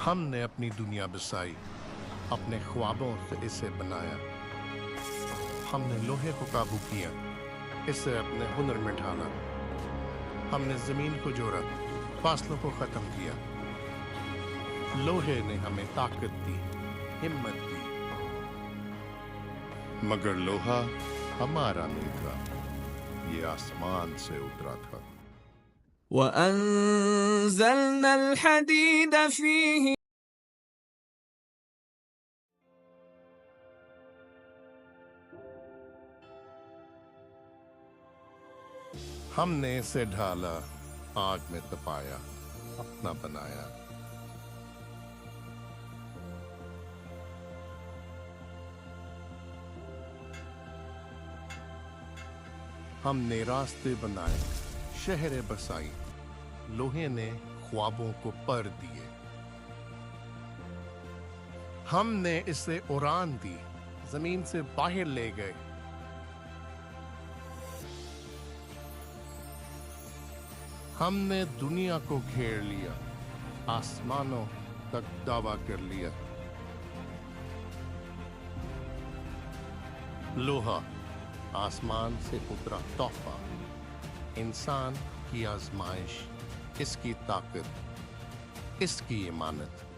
ہم نے اپنی دنیا بسائی، اپنے خوابوں سے اسے بنایا۔ ہم نے لوہے کو قابو کیا، اسے اپنے ہنر میں ڈھالا۔ ہم نے زمین کو جوڑا، فاصلوں کو ختم کیا۔ لوہے نے ہمیں طاقت دی، ہمت دی، مگر لوہا ہمارا نہیں تھا، یہ آسمان سے اترا تھا۔ وَأَنزَلْنَا الْحَدِيدَ فِيهِ ہم نے اسے ڈھالا، آگ میں تپایا، اپنا بنایا۔ ہم نے راستے بنائے، شہریں بسائی، لوہے نے خوابوں کو پر دیے۔ ہم نے اسے اڑان دی، زمین سے باہر لے گئے۔ ہم نے دنیا کو گھیر لیا، آسمانوں تک دعویٰ کر لیا۔ لوہا آسمان سے اترا تحفہ، انسان کی آزمائش، اس کی طاقت، اس کی امانت۔